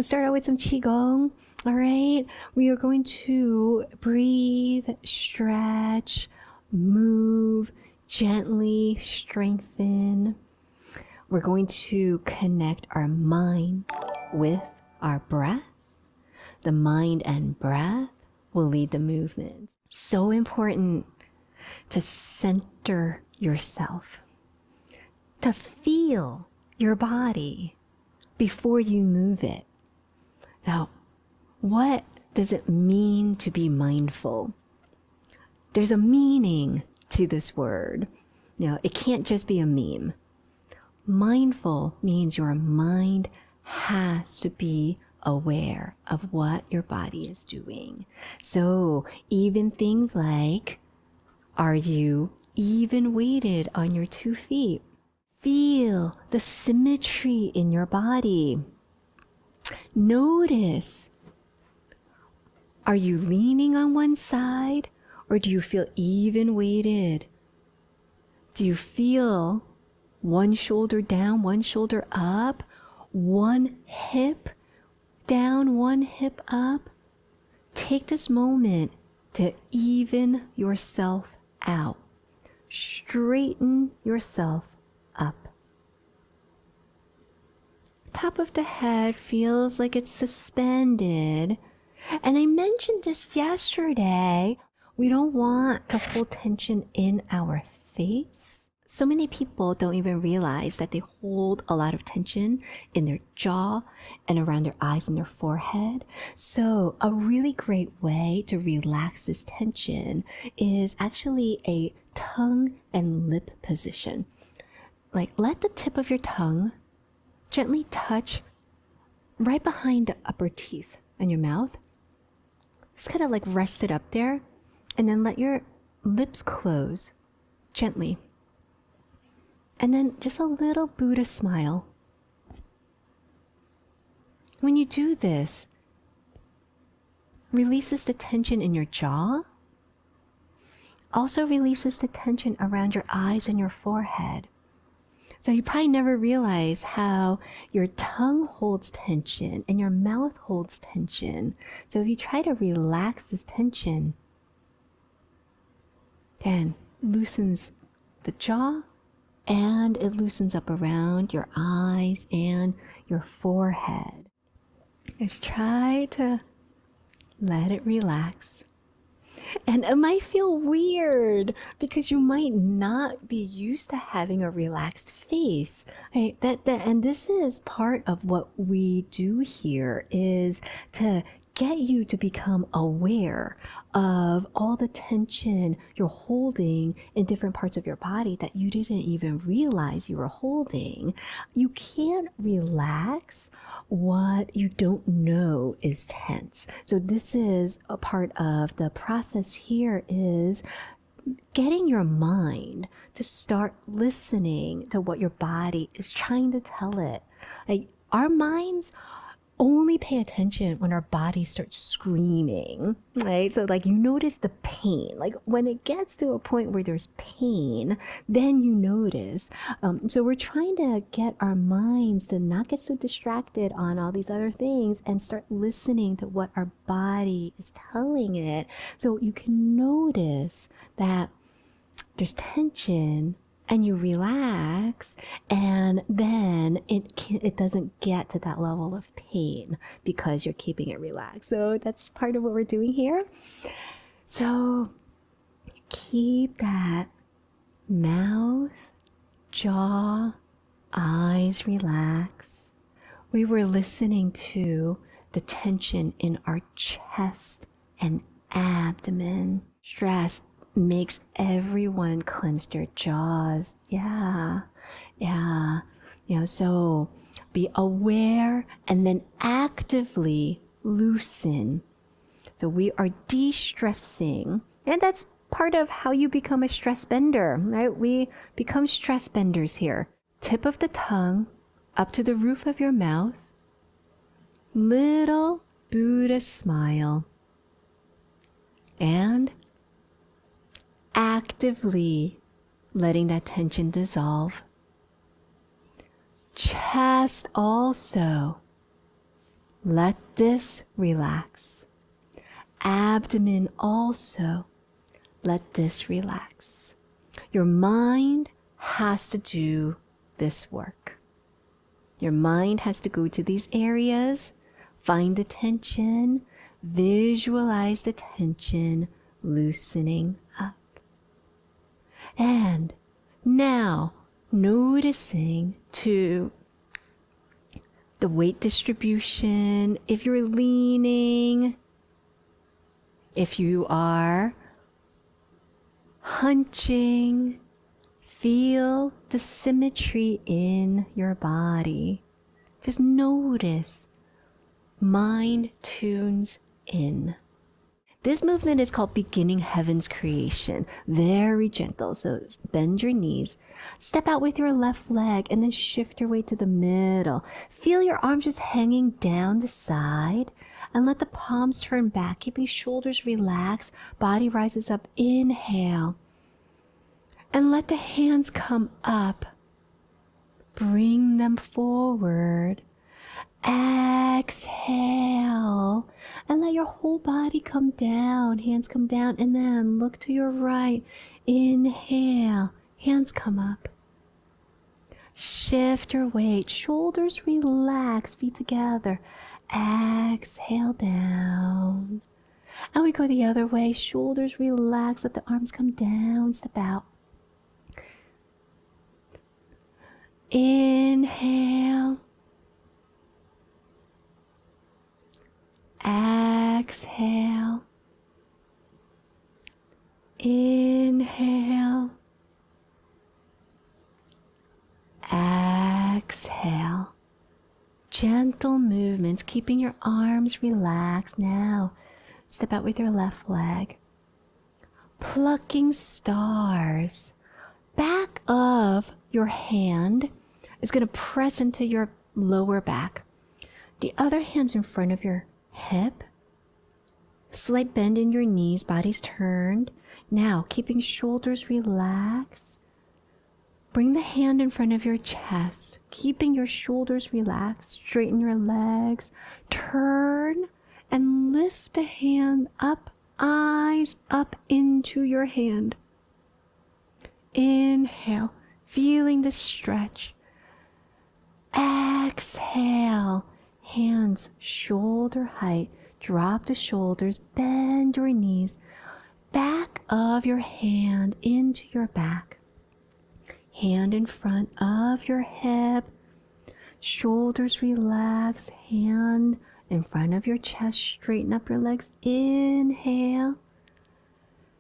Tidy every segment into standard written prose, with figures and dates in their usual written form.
Let's start out with some Qigong. All right. We are going to breathe, stretch, move, gently strengthen. We're going to connect our mind with our breath. The mind and breath will lead the movement. So important to center yourself, to feel your body before you move it. Now, what does it mean to be mindful? There's a meaning to this word. It can't just be a meme. Mindful means your mind has to be aware of what your body is doing. So even things like, are you even weighted on your 2 feet? Feel the symmetry in your body. Notice, are you leaning on one side or do you feel even weighted? Do you feel one shoulder down, one shoulder up, one hip down, one hip up? Take this moment to even yourself out. Straighten yourself up. Top of the head feels like it's suspended. And I mentioned this yesterday. We don't want to hold tension in our face. So many people don't even realize that they hold a lot of tension in their jaw and around their eyes and their forehead. So a really great way to relax this tension is actually a tongue and lip position. Like, let the tip of your tongue gently touch right behind the upper teeth on your mouth. Just kind of like rest it up there, and then let your lips close gently. And then just a little Buddha smile. When you do this, releases the tension in your jaw, also releases the tension around your eyes and your forehead. So you probably never realize how your tongue holds tension and your mouth holds tension. So if you try to relax this tension, then loosens the jaw, and it loosens up around your eyes and your forehead. Just try to let it relax. And it might feel weird because you might not be used to having a relaxed face. Right? And this is part of what we do here, is to get you to become aware of all the tension you're holding in different parts of your body that you didn't even realize you were holding. You can't relax what you don't know is tense. So this is a part of the process here, is getting your mind to start listening to what your body is trying to tell it. Like, our minds only pay attention when our body starts screaming, right? So like, you notice the pain. Like, when it gets to a point where there's pain, then you notice. So we're trying to get our minds to not get so distracted on all these other things and start listening to what our body is telling it. So you can notice that there's tension, and you relax, and then it doesn't get to that level of pain because you're keeping it relaxed. So that's part of what we're doing here. So keep that mouth, jaw, eyes relaxed. We were listening to the tension in our chest and abdomen. Stress makes everyone clench their jaws. Yeah. So be aware and then actively loosen. So we are de-stressing, and that's part of how you become a stress bender, right? We become stress benders here. Tip of the tongue up to the roof of your mouth. Little Buddha smile. And actively letting that tension dissolve. Chest also. Let this relax. Abdomen also. Let this relax. Your mind has to do this work. Your mind has to go to these areas, find the tension, visualize the tension loosening up. And now noticing to the weight distribution, if you're leaning, if you are hunching, feel the symmetry in your body. Just notice. Mind tunes in. This movement is called Beginning Heaven's Creation. Very gentle. So bend your knees. Step out with your left leg and then shift your weight to the middle. Feel your arms just hanging down the side and let the palms turn back, keeping shoulders relaxed. Body rises up. Inhale. And let the hands come up. Bring them forward. Exhale. And let your whole body come down. Hands come down. And then look to your right. Inhale. Hands come up. Shift your weight. Shoulders relax. Feet together. Exhale down. And we go the other way. Shoulders relax. Let the arms come down. Step out. Inhale. Exhale. Inhale. Exhale. Gentle movements, keeping your arms relaxed. Now, step out with your left leg. Plucking stars. Back of your hand is going to press into your lower back. The other hand's in front of your hip. Slight bend in your knees, body's turned. Now, keeping shoulders relaxed. Bring the hand in front of your chest, keeping your shoulders relaxed. Straighten your legs. Turn and lift the hand up, eyes up into your hand. Inhale, feeling the stretch. Exhale, hands shoulder height. Drop the shoulders, bend your knees. Back of your hand into your back. Hand in front of your hip. Shoulders relax. Hand in front of your chest. Straighten up your legs. Inhale.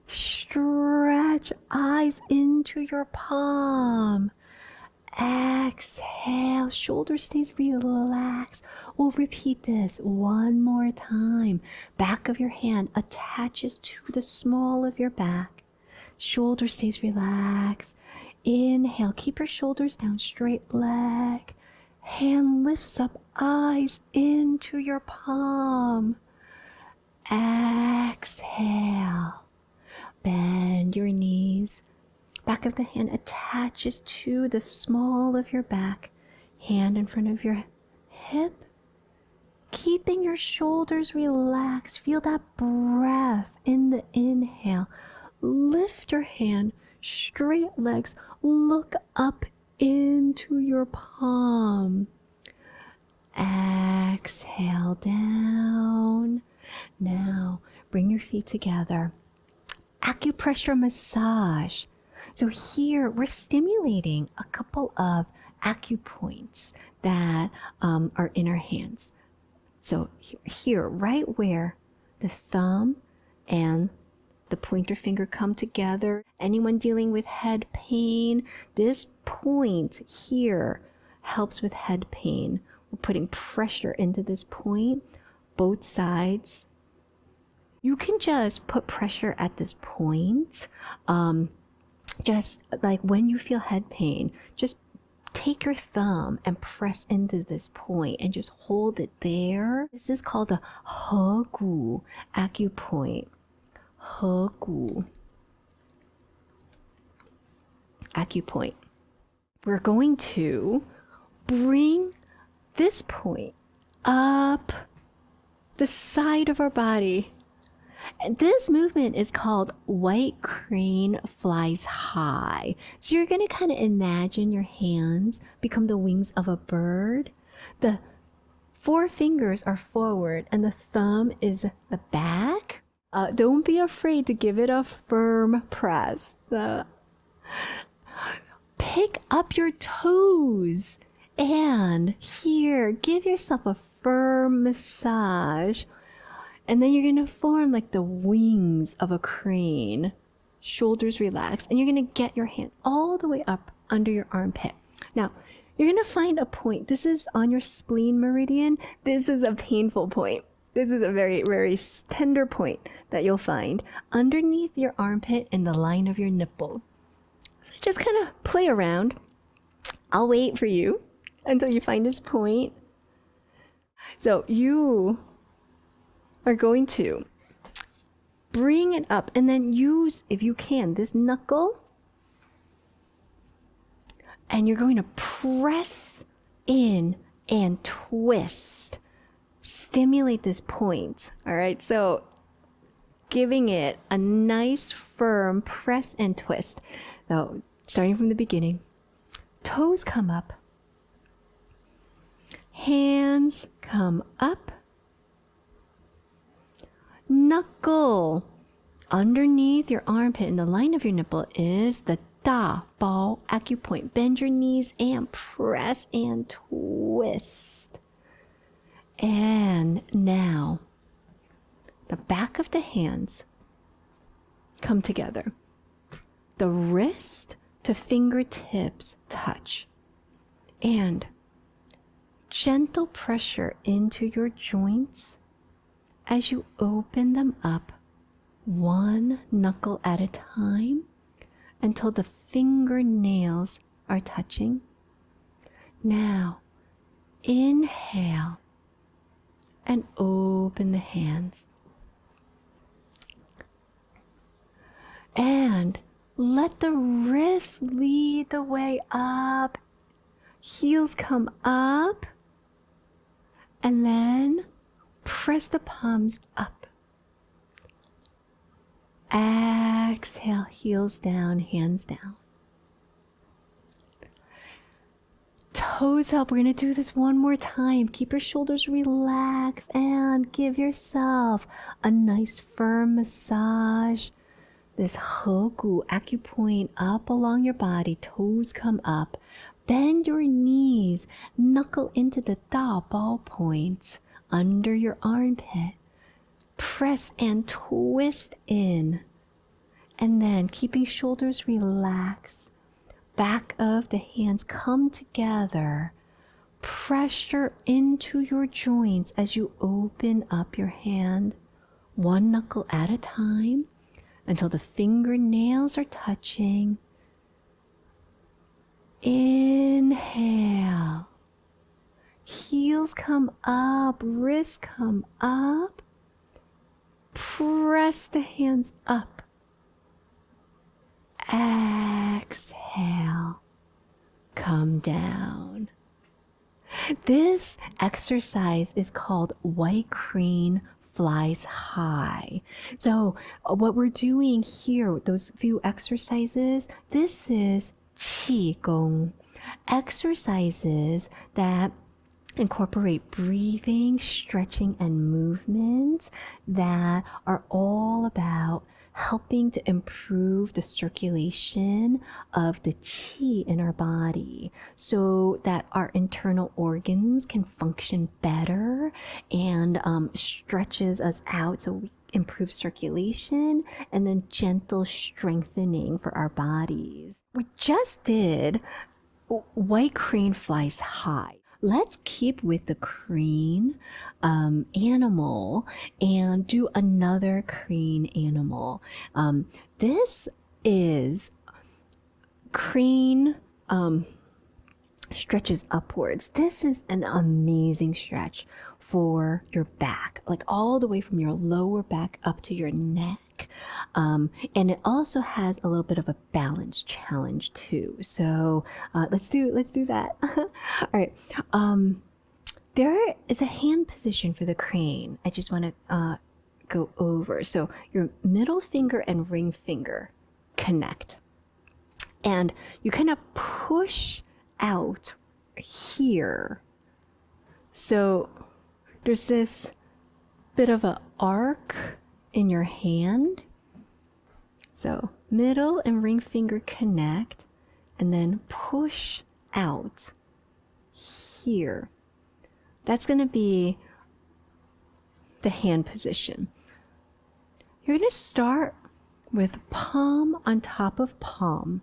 Stretch, eyes into your palm. Exhale, shoulder stays relaxed. We'll repeat this one more time. Back of your hand attaches to the small of your back. Shoulder stays relaxed. Inhale, keep your shoulders down, straight leg. Hand lifts up, eyes into your palm. Exhale. Bend your knees. Back of the hand attaches to the small of your back. Hand in front of your hip. Keeping your shoulders relaxed. Feel that breath in the inhale. Lift your hand, straight legs. Look up into your palm. Exhale down. Now bring your feet together. Acupressure massage. So here we're stimulating a couple of acupoints that are in our hands. So here, right where the thumb and the pointer finger come together. Anyone dealing with head pain, this point here helps with head pain. We're putting pressure into this point, both sides. You can just put pressure at this point. Just like when you feel head pain, just take your thumb and press into this point and just hold it there. This is called a He-gu acupoint. He-gu acupoint. We're going to bring this point up the side of our body. And this movement is called white crane flies high. So you're going to kind of imagine your hands become the wings of a bird. The four fingers are forward and the thumb is the back. Don't be afraid to give it a firm press. Pick up your toes and here, give yourself a firm massage. And then you're going to form like the wings of a crane. Shoulders relaxed. And you're going to get your hand all the way up under your armpit. Now, you're going to find a point. This is on your spleen meridian. This is a painful point. This is a very, very tender point that you'll find underneath your armpit and the line of your nipple. So just kind of play around. I'll wait for you until you find this point. So you are going to bring it up and then use, if you can, this knuckle. And you're going to press in and twist. Stimulate this point. All right, so giving it a nice firm press and twist. So starting from the beginning, toes come up, hands come up, knuckle underneath your armpit and the line of your nipple is the da bao acupoint. Bend your knees and press and twist. And now the back of the hands come together. The wrist to fingertips touch. And gentle pressure into your joints as you open them up one knuckle at a time until the fingernails are touching. Now, inhale and open the hands. And let the wrists lead the way up. Heels come up. And then press the palms up. Exhale, heels down, hands down. Toes up. We're going to do this one more time. Keep your shoulders relaxed and give yourself a nice firm massage. This Hegu acupoint up along your body. Toes come up. Bend your knees. Knuckle into the Da Bao points under your armpit. Press and twist in. And then keeping shoulders relaxed. Back of the hands come together. Pressure into your joints as you open up your hand. One knuckle at a time until the fingernails are touching. Inhale. Heels come up, wrists come up. Press the hands up. Exhale. Come down. This exercise is called white crane flies high. So what we're doing here, those few exercises, this is Qigong. Exercises that incorporate breathing, stretching, and movements that are all about helping to improve the circulation of the qi in our body so that our internal organs can function better and stretches us out so we improve circulation and then gentle strengthening for our bodies. We just did white crane flies high. Let's keep with the crane animal and do another crane animal. This is crane stretches upwards. This is an amazing stretch for your back, like all the way from your lower back up to your neck. And it also has a little bit of a balance challenge too. So let's do that. All right. there is a hand position for the crane. I just want to go over. So your middle finger and ring finger connect. And you kind of push out here. So there's this bit of an arc in your hand. So middle and ring finger connect and then push out here. That's going to be the hand position. You're going to start with palm on top of palm.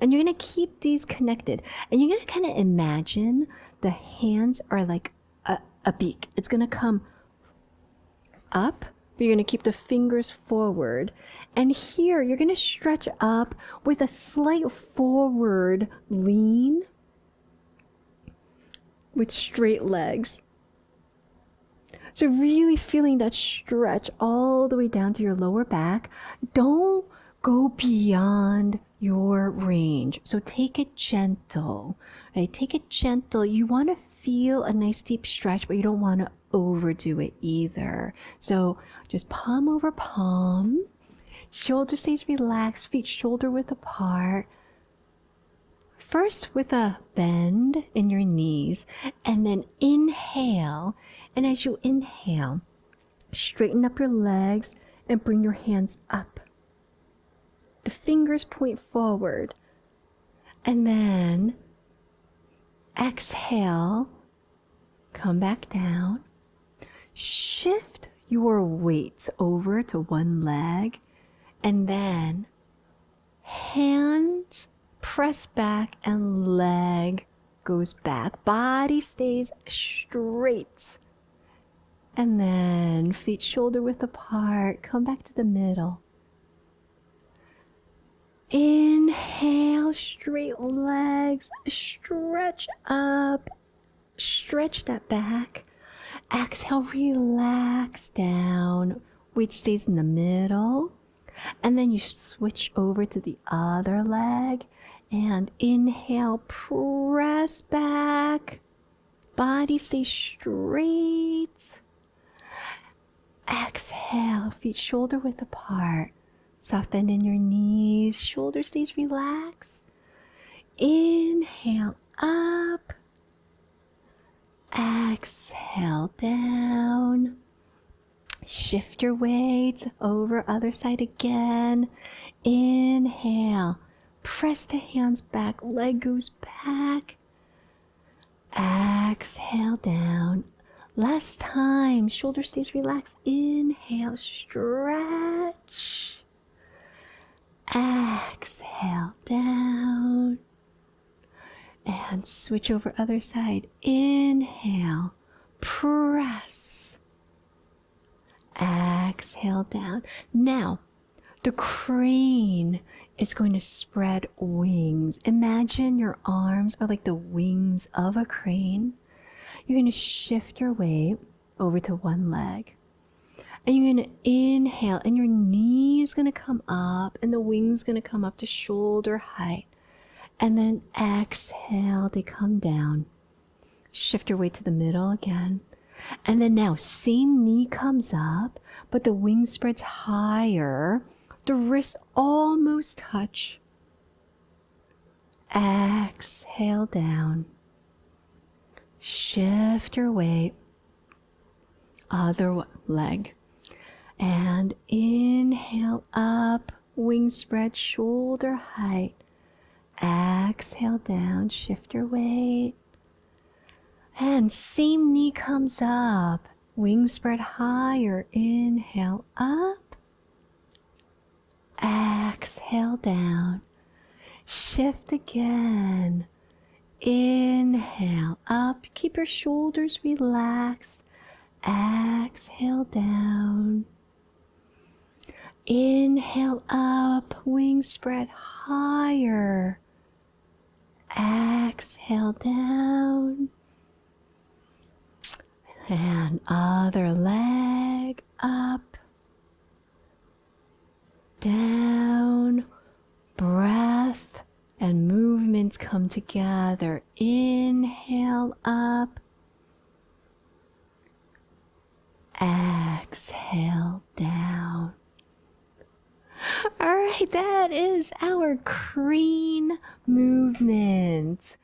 And you're going to keep these connected. And you're going to kind of imagine the hands are like a beak. It's going to come up, but you're going to keep the fingers forward. And here, you're going to stretch up with a slight forward lean with straight legs. So really feeling that stretch all the way down to your lower back. Don't go beyond your range. So take it gentle, right? Take it gentle. You want to feel a nice deep stretch, but you don't want to overdo it either. So just palm over palm. Shoulder stays relaxed, feet shoulder width apart. First with a bend in your knees, and then inhale. And as you inhale, straighten up your legs and bring your hands up. The fingers point forward. And then exhale, come back down. Shift your weights over to one leg. And then hands press back and leg goes back. Body stays straight. And then feet shoulder width apart. Come back to the middle. Inhale, straight legs. Stretch up. Stretch that back. Exhale, relax down. Weight stays in the middle. And then you switch over to the other leg. And inhale, press back. Body stays straight. Exhale, feet shoulder width apart. Soft bend in your knees, shoulder stays relaxed. Inhale up. Exhale down. Shift your weight over, other side again. Inhale, press the hands back, leg goes back. Exhale down. Last time, shoulder stays relaxed. Inhale, stretch. Exhale down. And switch over other side. Inhale, press. Exhale down. Now, the crane is going to spread wings. Imagine your arms are like the wings of a crane. You're going to shift your weight over to one leg. And you're going to inhale, and your knee is going to come up, and the wings going to come up to shoulder height. And then exhale, they come down. Shift your weight to the middle again. And then now, same knee comes up, but the wing spreads higher. The wrists almost touch. Exhale down. Shift your weight. Other leg. And inhale up. Wing spread, shoulder height. Exhale down. Shift your weight. And same knee comes up. Wings spread higher. Inhale up. Exhale down. Shift again. Inhale up. Keep your shoulders relaxed. Exhale down. Inhale up. Wings spread higher. Exhale down. And other leg up, down, breath and movements come together. Inhale up, exhale down. All right, that is our crane movement.